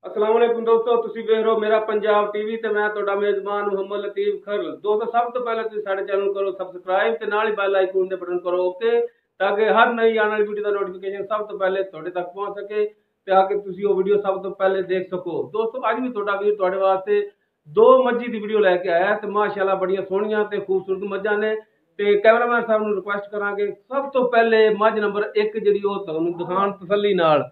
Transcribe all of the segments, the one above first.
अस्सलाम वालेकुम दोस्तों, ਤੁਸੀਂ ਵੇਖ ਰਹੇ ਹੋ ਮੇਰਾ ਪੰਜਾਬ ਟੀਵੀ ਤੇ ਮੈਂ ਤੁਹਾਡਾ ਮੇਜ਼ਬਾਨ ਮੁਹੰਮਦ ਲਤੀਫ ਖਰਲ। ਦੋਸਤੋ ਸਭ ਤੋਂ ਪਹਿਲਾਂ ਤੁਸੀਂ ਸਾਡੇ ਚੈਨਲ ਕਰੋ ਸਬਸਕ੍ਰਾਈਬ ਤੇ ਨਾਲ ਹੀ ਬੈਲ ਆਈਕਨ ਦੇ ਬਟਨ ਕਰੋ ਓਕੇ, ਤਾਂ ਕਿ ਹਰ ਨਈ ਆਉਣ ਵਾਲੀ ਵੀਡੀਓ ਦਾ ਨੋਟੀਫਿਕੇਸ਼ਨ ਸਭ ਤੋਂ ਪਹਿਲੇ ਤੁਹਾਡੇ ਤੱਕ ਪਹੁੰਚ ਸਕੇ ਤੇ ਆ ਕੇ ਤੁਸੀਂ ਉਹ ਵੀਡੀਓ ਸਭ ਤੋਂ ਪਹਿਲੇ ਦੇਖ ਸਕੋ। ਦੋਸਤੋ ਅੱਜ ਵੀ ਤੁਹਾਡਾ ਵੀਰ ਤੁਹਾਡੇ ਵਾਸਤੇ ਦੋ ਮੱਝੀ ਦੀ ਵੀਡੀਓ ਲੈ ਕੇ ਆਇਆ ਤੇ ਮਾਸ਼ਾਅੱਲਾ ਬੜੀਆਂ ਸੋਹਣੀਆਂ ਤੇ ਖੂਬਸੂਰਤ ਮੱਝਾਂ ਨੇ। ਤੇ ਕੈਮਰਾਮੈਨ ਸਾਹਿਬ ਨੂੰ ਰਿਕੁਐਸਟ ਕਰਾਂਗੇ ਸਭ ਤੋਂ ਪਹਿਲੇ ਮੱਝ ਨੰਬਰ 1 ਜਿਹੜੀ ਉਹ ਤੁਹਾਨੂੰ ਦਿਖਾਣ ਤਸੱਲੀ ਨਾਲ।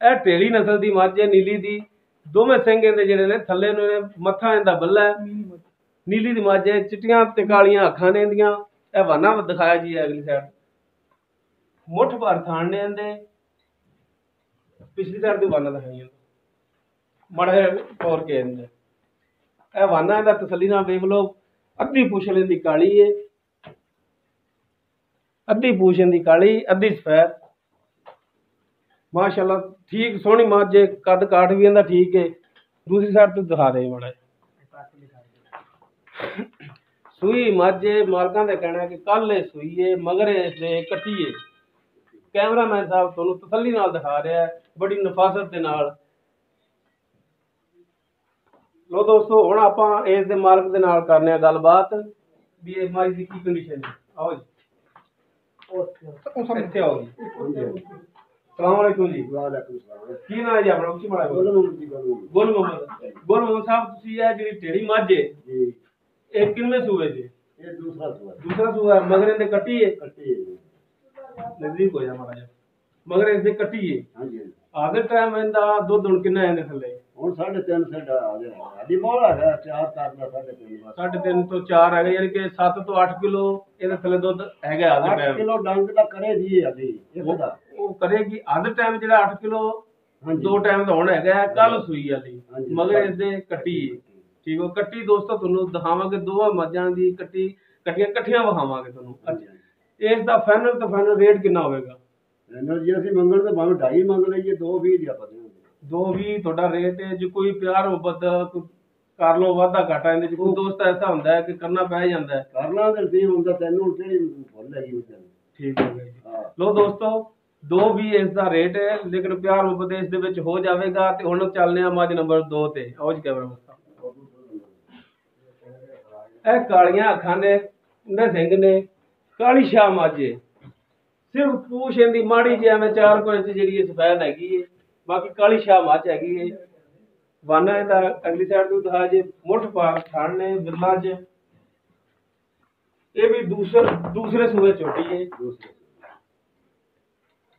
ਇਹ ਢੇਲੀ ਨਸਲ ਦੀ ਮੱਝ ਹੈ, ਨੀਲੀ ਦੀ। ਦੋਵੇਂ ਸਿੰਘ ਇਹਦੇ ਜਿਹੜੇ ਨੇ ਥੱਲੇ ਨੇ, ਮੱਥਾ ਇਹਦਾ ਬੱਲਾ ਹੈ, ਨੀਲੀ ਦੀ ਮੱਝ ਹੈ, ਚਿੱਟੀਆਂ ਤੇ ਕਾਲੀਆਂ ਅੱਖਾਂ ਨੇ ਇਹਦੀਆਂ। ਇਹ ਵਾਨਾ ਦਿਖਾਇਆ ਜੀ ਅਗਲੀ ਸਾਈਡ, ਮੁੱਠ ਭਰ ਥਾਣ ਨੇ ਇਹਦੇ। ਪਿਛਲੀ ਸਾਈਡ ਤੇ ਵਾਨਾ ਦਿਖਾਈਆਂ ਮਾੜਾ ਤੋਰ ਕੇ ਇਹਦੇ। ਇਹ ਵਾਨਾ ਇਹਦਾ ਤਸੱਲੀ ਨਾਲ ਵੇਖ ਲਓ। ਅੱਧੀ ਪੂਛ ਇਹਦੀ ਕਾਲੀ ਹੈ, ਅੱਧੀ ਪੂਛ ਇਹਦੀ ਕਾਲੀ, ਅੱਧੀ ਸਫੈਦ। माशाल्लाह ठीक सोहनी मझ है, कद काठ भी इहदा ठीक है। दूसरी साइड तो दिखा दे माड़ा सूई मझ है। मालकां दा कहना है कि कल सूई है, मगर इसदे कट्टी है। कैमरामैन साहब तुहानूं तसल्ली नाल दिखा रहा है बड़ी नफासत दे नाल। लो दोस्तों हुण आपां इस दे मालक दे नाल करने आ गलबात भी इस मझ दी की कंडीशन है। आओ जी इत्थे आओ जी। सलाम वालेकुम जी। वालेकुम सलाम। की नाम है जी अपना? उच्ची माड़ा गुल मोहम्मद जी। गुल मोहम्मद साहब तुसी ये जेहड़ी टेढ़ी मझ है जी, ये किनवे सूबे जी? ये दूसरा सूबा है। मगर इहदे कट्टी है? कट्टी है। नजदीक हो जा माड़ा जा। मगर इसदे कट्टी है। हां जी। आधे टाइम इहदा दुध हुण किन्ना इहदे थल्ले? हुण 3.5 सेंट आ गया। अभी मोल है 4 करदा 3.5 3.5 तो 4 है, यानी कि 7 तो 8 किलो इहदे थल्ले दुध हैगा आधे टाइम। 8 किलो डंग दा करे जी अभी इसदा ਉਹ ਕਰੇਗੀ ਅੱਧ ਟਾਈਮ ਜਿਹੜਾ 8 ਕਿਲੋ ਦੋ ਟਾਈਮ ਦਾ ਹੁਣ ਹੈਗਾ। ਕੱਲ ਸੂਈ ਵਾਲੀ ਮਗਰ ਇਸਦੇ ਕੱਟੀ ਠੀਕ ਹੋ। ਕੱਟੀ ਦੋਸਤੋ ਤੁਹਾਨੂੰ ਦਿਖਾਵਾਂਗੇ, ਦੋਵਾਂ ਮੱਝਾਂ ਦੀ ਕੱਟੀਆਂ ਇਕੱਠੀਆਂ ਵਿਖਾਵਾਂਗੇ ਤੁਹਾਨੂੰ। ਇਸ ਦਾ ਫਾਈਨਲ ਤੋਂ ਫਾਈਨਲ ਰੇਟ ਕਿੰਨਾ ਹੋਵੇਗਾ? ਫਾਈਨਲ ਜੀ ਅਸੀਂ ਮੰਗਣ ਤੇ ਭਾਵੇਂ 2.5 ਮੰਗ ਲਈਏ, 2.20 ਦੀ ਆਪਾਂ ਦੇਵਾਂਗੇ। 2.20 ਤੁਹਾਡਾ ਰੇਟ ਹੈ। ਜੇ ਕੋਈ ਪਿਆਰ ਮੁਹੱਬਤ ਕਰ ਲਓ ਵਾਧਾ ਘਾਟਾ ਇਹਦੇ ਚ। ਕੋਈ ਦੋਸਤ ਐਸਾ ਹੁੰਦਾ ਹੈ ਕਿ ਕਰਨਾ ਪੈ ਜਾਂਦਾ ਹੈ, ਕਰਨਾ ਤੇ ਨਹੀਂ ਹੁੰਦਾ। ਤੈਨੂੰ ਕਿਹੜੀ ਫੁੱਲ ਹੈਗੀ ਉਹ ਠੀਕ ਹੋ ਗਿਆ ਜੀ। ਲੋ ਦੋਸਤੋ 2.20 ਇਸ ਦਾ ਰੇਟ ਹੈ, ਲੇਕਿਨ ਪਿਆਰ ਮੁਹੱਬਤ ਇਸ ਦੇ ਵਿੱਚ ਹੋ ਜਾਵੇਗਾ। ਤੇ ਹੁਣ ਚੱਲਨੇ ਆ ਮੱਝ ਨੰਬਰ 2 ਤੇ। ਆਓ ਜੀ ਕੈਮਰਾ। ਇਹ ਕਾਲੀਆਂ ਅੱਖਾਂ ਨੇ, ਉਹਦੇ ਸਿੰਘ ਨੇ, ਕਾਲੀ ਸ਼ਾਹ ਮੱਝ ਹੈ। ਸਿਰਫ ਪੂਛ ਇਹਦੀ ਮਾੜੀ ਜਿਹੀ ਐਵੇਂ 4 ਇੰਚ ਜਿਹੜੀ ਸਫੈਦ ਹੈਗੀ ਹੈ, ਬਾਕੀ ਕਾਲੀ ਸ਼ਾਹ ਮੱਝ ਹੈਗੀ ਹੈ। ਵਾਨਾ ਇਹਦਾ ਅਗਲੀ ਸਾਈਡ ਤੋਂ ਦਿਖਾ ਜੇ, ਮੁੱਠ ਪਾਰ ਥਣ ਨੇ ਬਿਰਲਾ ਚ। ਇਹ ਵੀ ਦੂਸਰੇ ਸੂਏ ਝੋਟੀ ਹੈ।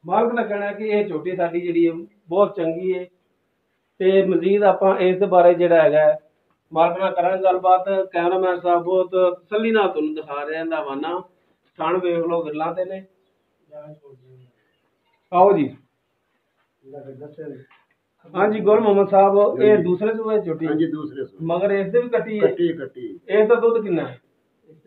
ਮਾਲਕ ਦਾ ਕਹਿਣਾ ਹੈ ਕਿ ਇਹ ਝੋਟੀ ਸਾਡੀ ਜਿਹੜੀ ਹੈ ਬਹੁਤ ਚੰਗੀ ਹੈ। ਤੇ ਮਜ਼ੀਦ ਆਪਾਂ ਇਸ ਦੇ ਬਾਰੇ ਜਿਹੜਾ ਹੈਗਾ ਮਾਲਕ ਨਾਲ ਕਰਾਂਗੇ ਗੱਲਬਾਤ। ਕੈਮਰਾਮੈਨ ਸਾਹਿਬ ਬਹੁਤ ਤਸੱਲੀ ਨਾਲ ਤੁਹਾਨੂੰ ਦਿਖਾ ਰਿਹਾ ਇਹਦਾ ਵਾਨਾ। ਥਣ ਵੇਖ ਲਓ ਗਿੱਲਾਂ ਤੇ ਨੇ। ਆਓ ਜੀ। हाँ जी गुल मोहम्मद साहब, ये दूसरे सूबे ਝੋਟੀ? हाँ जी दूसरे सूबे। मगर इस दे भी कट्टी है? कट्टी। इस दा दुध कितना है?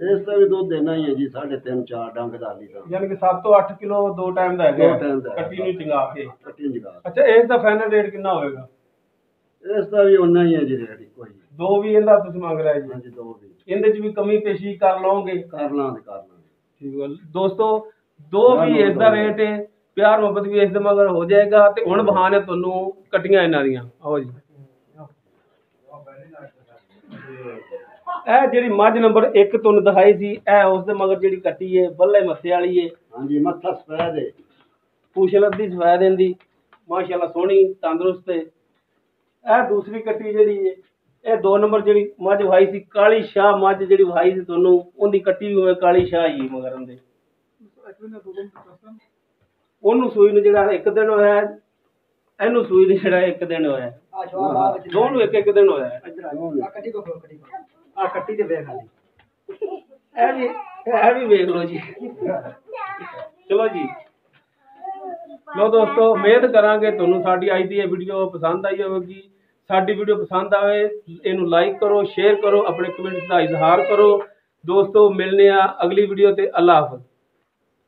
इस दा भी दुध देना ही है जी 3.5 4 डंग दा लीटर, यानी कि 7 तो 8 किलो दो टाइम दा है। कट्टी ਨੂੰ ਚੰਗਾ ਕੇ कट्टी ਨੂੰ ਚੰਗਾ। ਅੱਛਾ ਇਸ ਦਾ ਫਾਈਨਲ ਰੇਟ ਕਿੰਨਾ ਹੋਵੇਗਾ? ਇਸ ਦਾ ਵੀ ਉਨਾ ਹੀ ਹੈ ਜੀ ਰੇਟ ਕੋਈ। 2.20 ਇਹਦਾ ਤੁਸੀਂ ਮੰਗ ਰਹੇ ਜੀ? हाँ जी 2.20। ਇਹਦੇ ਚ ਵੀ ਕਮੀ ਪੇਸ਼ੀ ਕਰ ਲਓਗੇ? ਕਰ ਲਾਂਗੇ। ਠੀਕ ਹੈ ਦੋਸਤੋ 2.20 ਇਸ ਦਾ ਰੇਟ ਹੈ। ਪਿਆਰ ਮੁਹੱਬਤ ਵੀ ਇਸ ਦੇ ਮਗਰ ਹੋ ਜਾਏਗਾ। ਤੇ ਹੁਣ ਬਹਾਨੇ ਤੁਹਾਨੂੰ ਕੱਟੀਆਂ ਇਹਨਾਂ ਦੀਆਂ। ਆਓ ਜੀ। ਇਹ ਜਿਹੜੀ ਮੱਝ ਨੰਬਰ 1 ਤੁਹਾਨੂੰ ਦਿਖਾਈ ਸੀ, ਇਹ ਉਸ ਦੇ ਮਗਰ ਜਿਹੜੀ ਕੱਟੀ ਹੈ ਬੱਲੇ ਮੱਥੇ ਵਾਲੀ ਹੈ। ਹਾਂਜੀ ਮੱਥਾ ਸਫੈਦ ਹੈ, ਪੂਛ ਲੱਦੀ ਸਫੈਦ ਇਹਦੀ ਮਾਸ਼ਾਅੱਲਾ ਸੋਹਣੀ ਤੰਦਰੁਸਤ ਹੈ। ਇਹ ਦੂਸਰੀ ਕੱਟੀ ਜਿਹੜੀ ਹੈ, ਇਹ 2 ਨੰਬਰ ਜਿਹੜੀ ਮੱਝ ਵਿਖਾਈ ਸੀ ਕਾਲੀ ਸ਼ਾਹ ਮੱਝ ਜਿਹੜੀ ਵਿਖਾਈ ਸੀ ਤੁਹਾਨੂੰ, ਉਹਦੀ ਕੱਟੀ ਵੀ ਹੋਵੇ ਕਾਲੀ ਸ਼ਾਹ ਹੀ ਮਗਰ ਉਹਦੇ। ਉਹਨੂੰ ਸੂਈ ਨੂੰ ਜਿਹੜਾ 1 ਦਿਨ ਹੋਇਆ, ਇਹਨੂੰ ਸੂਈ ਨੂੰ ਜਿਹੜਾ 1 ਦਿਨ ਹੋਇਆ। ਦੋਨੋਂ 1 ਦਿਨ ਹੋਇਆ। ਆ ਕੱਟੀ ਤੇ ਵੇਖ ਲਈ, ਇਹ ਵੀ ਵੇਖ ਲਓ ਜੀ। ਚਲੋ ਜੀ। ਲੋ ਦੋਸਤੋ ਉਮੀਦ ਕਰਾਂਗੇ ਤੁਹਾਨੂੰ ਸਾਡੀ ਅੱਜ ਦੀ ਇਹ ਵੀਡੀਓ ਪਸੰਦ ਆਈ ਹੋਵੇਗੀ। ਸਾਡੀ ਵੀਡੀਓ ਪਸੰਦ ਆਵੇ ਇਹਨੂੰ ਲਾਈਕ ਕਰੋ, ਸ਼ੇਅਰ ਕਰੋ, ਆਪਣੇ ਕਮੈਂਟਸ ਦਾ ਇਜ਼ਹਾਰ ਕਰੋ। ਦੋਸਤੋ ਮਿਲਨੇ ਆ ਅਗਲੀ ਵੀਡੀਓ ਤੇ। ਅੱਲਾ ਹਾਫਿਜ਼।